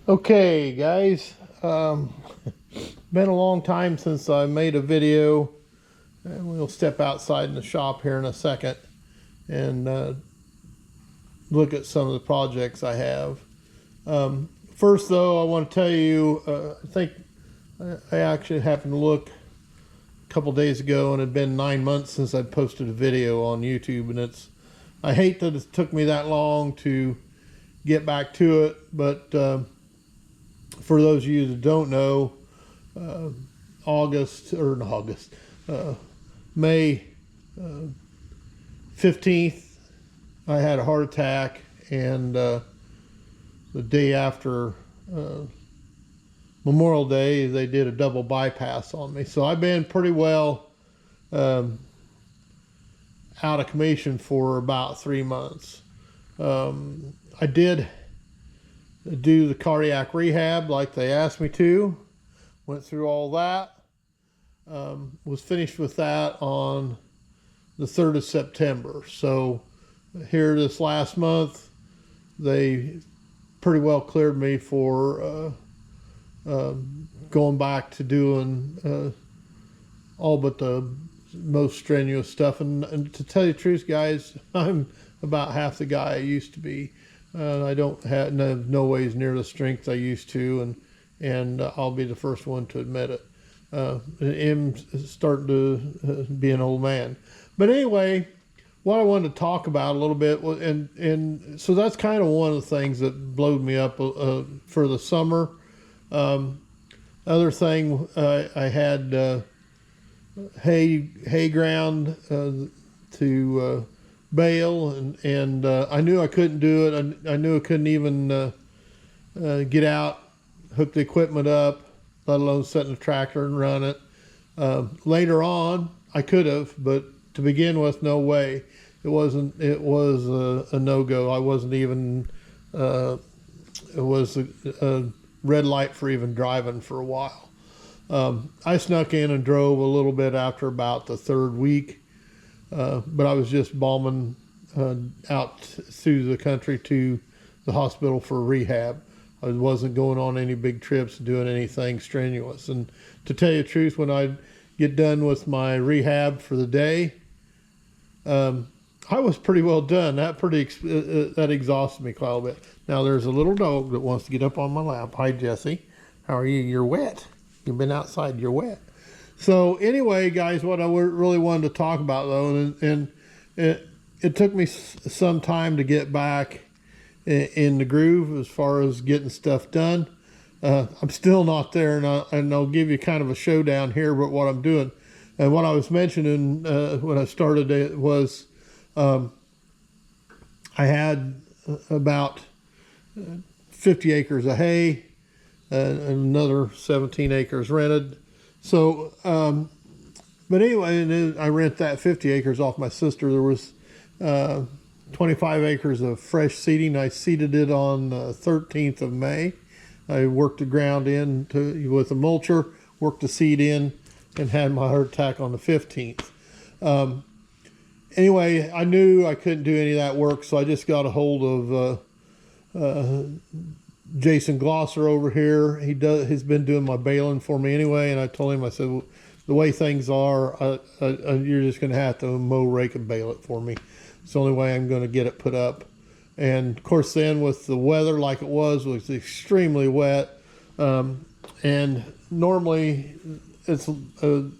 Okay, guys, been a long time since I made a video, and we'll step outside in the shop here in a second and look at some of the projects I have. First, though, I want to tell you, I think I actually happened to look a couple days ago, and it had been 9 months since I posted a video on YouTube, and I hate that it took me that long to get back to it, but for those of you that don't know, May 15th, I had a heart attack, and the day after Memorial Day, they did a double bypass on me. So I've been pretty well out of commission for about 3 months. I did do the cardiac rehab like they asked me to. Went through all that. Was finished with that on the 3rd of September. So here this last month, they pretty well cleared me for going back to doing all but the most strenuous stuff. And to tell you the truth, guys, I'm about half the guy I used to be. I don't have no ways near the strength I used to, and I'll be the first one to admit it. I'm starting to be an old man. But anyway, what I wanted to talk about a little bit, and so that's kind of one of the things that blowed me up for the summer. Other thing, I had hay ground to bale, and I knew I couldn't do it. I knew I couldn't even get out, hook the equipment up, let alone set in the tractor and run it. Later on, I could have, but to begin with, no way. It was a no-go. I wasn't even, it was a red light for even driving for a while. I snuck in and drove a little bit after about the 3rd week. But I was just bombing out through the country to the hospital for rehab. I wasn't going on any big trips, doing anything strenuous. And to tell you the truth, when I get done with my rehab for the day, I was pretty well done. That exhausted me quite a bit. Now there's a little dog that wants to get up on my lap. Hi, Jesse. How are you? You're wet. You've been outside. You're wet. So anyway, guys, what I really wanted to talk about, though, and it took me some time to get back in the groove as far as getting stuff done. I'm still not there, and I'll give you kind of a showdown here about what I'm doing. And what I was mentioning when I started it was I had about 50 acres of hay and another 17 acres rented. So, but anyway, and I rent that 50 acres off my sister. There was 25 acres of fresh seeding. I seeded it on the 13th of May. I worked the ground in with a mulcher, worked the seed in, and had my heart attack on the 15th. Anyway, I knew I couldn't do any of that work, so I just got a hold of Jason Glosser over here. He's been doing my baling for me anyway, and I told him, I said, well, the way things are, you're just going to have to mow, rake, and bale it for me. It's the only way I'm going to get it put up. And of course, then with the weather like it was extremely wet, and normally it's the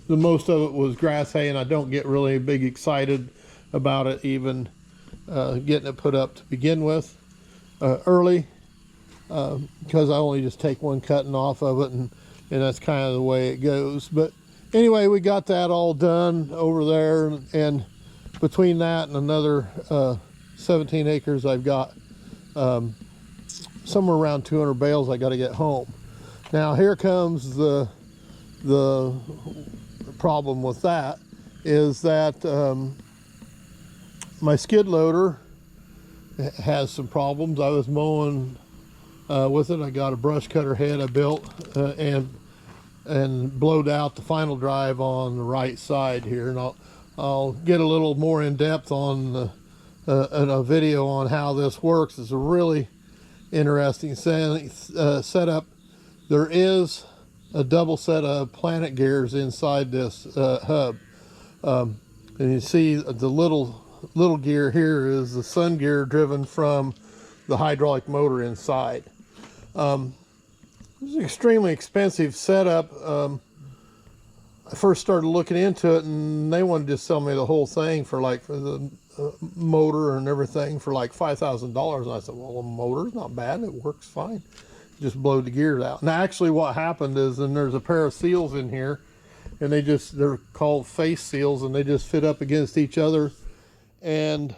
most of it was grass hay, and I don't get really big excited about it even getting it put up to begin with early. Because I only just take one cutting off of it, and that's kind of the way it goes. But anyway, we got that all done over there, and between that and another 17 acres, I've got somewhere around 200 bales I got to get home. Now here comes the problem with that, is that my skid loader has some problems. I was mowing with it. I got a brush cutter head I built and blowed out the final drive on the right side here, and I'll get a little more in depth on in a video on how this works. interesting setup. There is a double set of planet gears inside this hub. And you see the little gear here is the sun gear driven from the hydraulic motor inside. It's an extremely expensive setup. I first started looking into it, and they wanted to sell me the whole thing for like for the motor and everything for like $5,000. And I said, well, the motor's not bad. It works fine. Just blow the gears out. And actually what happened is, and there's a pair of seals in here, and they're called face seals, and they just fit up against each other. And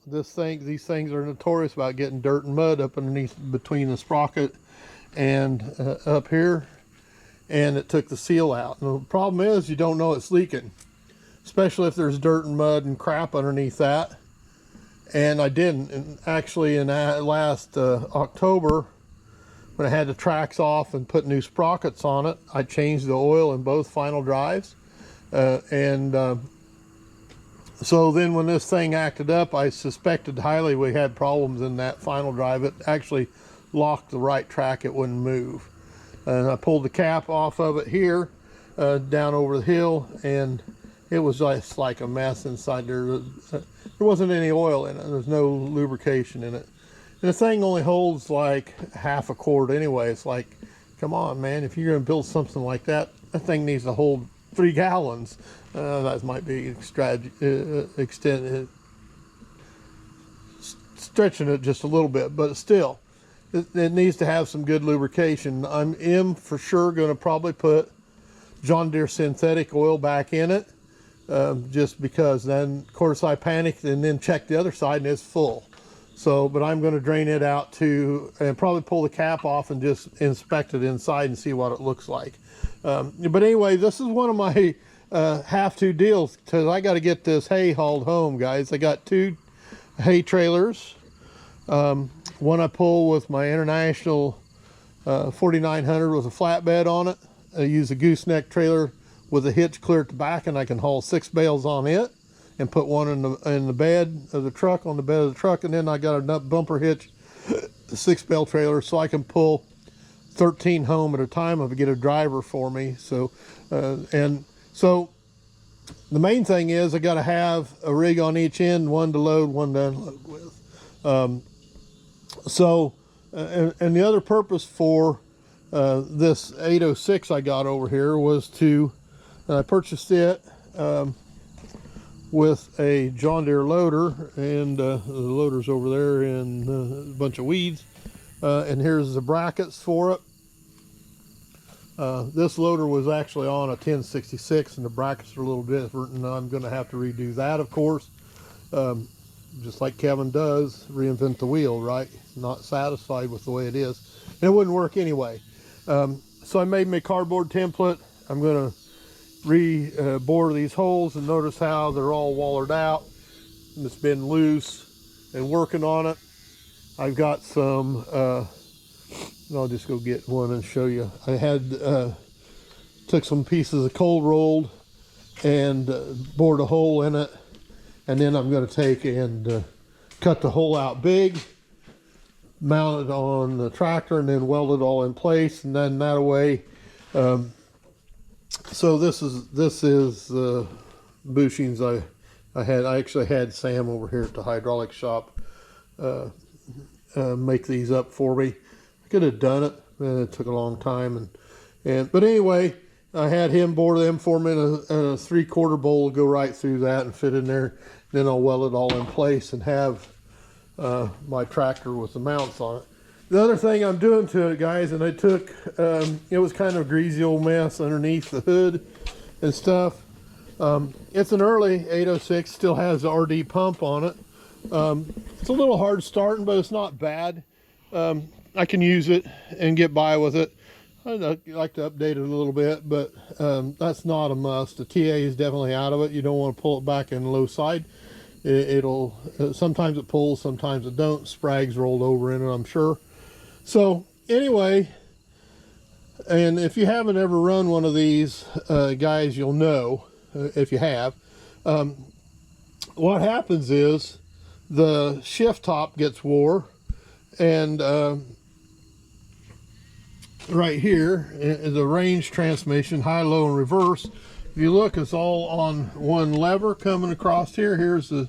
these things are notorious about getting dirt and mud up underneath between the sprocket and up here, and it took the seal out. And the problem is you don't know it's leaking, especially if there's dirt and mud and crap underneath that. And I didn't. And actually in last October, when I had the tracks off and put new sprockets on it, I changed the oil in both final drives. So then when this thing acted up, I suspected highly we had problems in that final drive. It actually locked the right track, it wouldn't move. And I pulled the cap off of it here, down over the hill, and it was just like a mess inside there. There wasn't any oil in it. There's no lubrication in it. And the thing only holds like half a quart anyway. It's like, come on, man, if you're going to build something like that, that thing needs to hold 3 gallons. That might be stretching it just a little bit, but still, it needs to have some good lubrication. I am for sure going to probably put John Deere synthetic oil back in it, just because then, of course, I panicked and then checked the other side and it's full. So, but I'm going to drain it out too, and probably pull the cap off and just inspect it inside and see what it looks like. But anyway, this is one of my have-to deals, because I got to get this hay hauled home, guys. I got 2 hay trailers. One I pull with my International 4900 with a flatbed on it. I use a gooseneck trailer with a hitch clear at the back, and I can haul 6 bales on it and put one in the bed of the truck, on the bed of the truck. And then I got a bumper hitch, 6 bale trailer, so I can pull 13 home at a time if I get a driver for me. So so the main thing is I got to have a rig on each end, one to load, one to unload with. And the other purpose for this 806 I got over here was I purchased it with a John Deere loader, and the loader's over there and a bunch of weeds. And here's the brackets for it. This loader was actually on a 1066, and the brackets are a little different, and I'm going to have to redo that, of course. Just like Kevin does, reinvent the wheel, right? Not satisfied with the way it is. And it wouldn't work anyway. So I made my cardboard template. I'm going to bore these holes, and notice how they're all wallered out. And it's been loose and working on it. I've got some, I'll just go get one and show you. I had took some pieces of cold rolled and bored a hole in it, and then I'm going to take and cut the hole out big, mount it on the tractor, and then weld it all in place, and then that way. So this is bushings I had. I actually had Sam over here at the hydraulic shop make these up for me. I could have done it, and it took a long time. But anyway, I had him bore them for me in a 3/4 bowl to go right through that and fit in there. Then I'll weld it all in place and have my tractor with the mounts on it. The other thing I'm doing to it, guys, and I took, it was kind of a greasy old mess underneath the hood and stuff. It's an early 806, still has the RD pump on it. It's a little hard starting, but it's not bad. I can use it and get by with it. I'd like to update it a little bit, but that's not a must. The TA is definitely out of it. You don't want to pull it back in low side. It'll sometimes it pulls, sometimes it don't. Sprags rolled over in it, I'm sure. So anyway, and if you haven't ever run one of these, guys, you'll know if you have. What happens is the shift top gets wore, And right here is the range transmission, high, low, and reverse. If you look, it's all on one lever coming across here. Here's the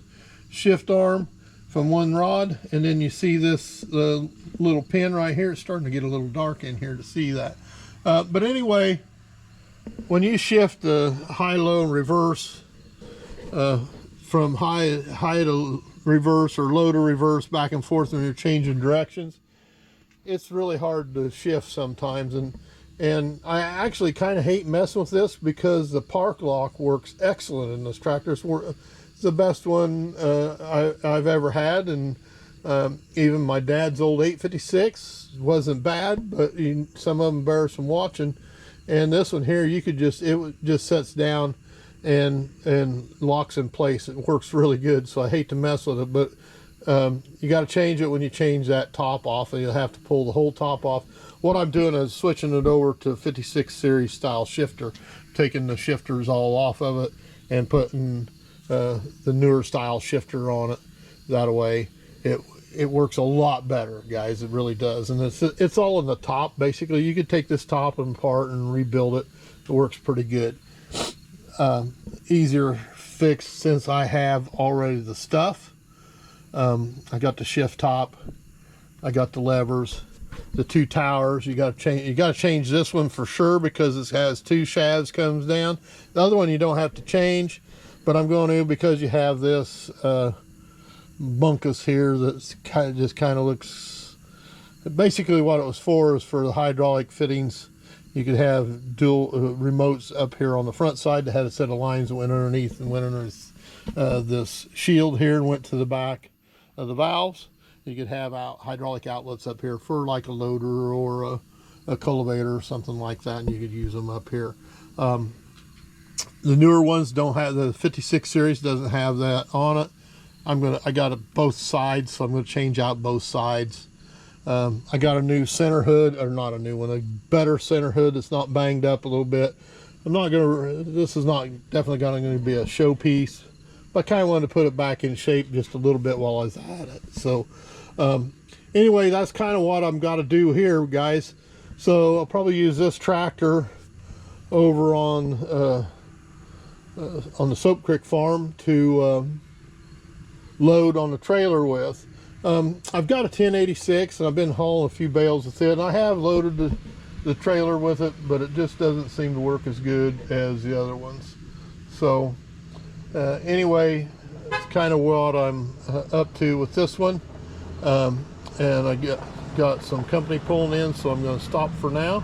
shift arm from one rod, and then you see this little pin right here. It's starting to get a little dark in here to see that. But anyway, when you shift the high, low, and reverse from high to reverse or low to reverse, back and forth when you're changing directions, it's really hard to shift sometimes. And I actually kind of hate messing with this because the park lock works excellent in this tractor. It's the best one I've ever had, and even my dad's old 856 wasn't bad, but some of them bear some watching. And this one here, it just sets down and locks in place. It works really good, so I hate to mess with it, but you got to change it when you change that top off, and you'll have to pull the whole top off. What I'm doing is switching it over to 56 series style shifter, taking the shifters all off of it and putting the newer style shifter on it. That way it works a lot better, guys. It really does. And it's all in the top. Basically, you could take this top apart and rebuild it. It works pretty good. Easier fix since I have already the stuff. I got the shift top, I got the levers, the two towers. You got to change this one for sure because it has two shafts comes down. The other one you don't have to change, but I'm going to, because you have this bunkus here that's kind of looks, basically what it was for is for the hydraulic fittings. You could have dual remotes up here on the front side that had a set of lines that went underneath this shield here and went to the back of the valves. You could have hydraulic outlets up here for like a loader or a cultivator or something like that, and you could use them up here. The newer ones don't have, the 56 series doesn't have that on it. I got it both sides, so I'm going to change out both sides. I got a new center hood, or not a new one, a better center hood that's not banged up a little bit. This is not definitely going to be a showpiece, but I kind of wanted to put it back in shape just a little bit while I was at it. So anyway, that's kind of what I'm got to do here, guys. So I'll probably use this tractor over on the Soap Creek farm to load on the trailer with. I've got a 1086 and I've been hauling a few bales with it, and I have loaded the trailer with it, but it just doesn't seem to work as good as the other ones. So anyway, it's kind of what I'm up to with this one. And I got some company pulling in, so I'm going to stop for now.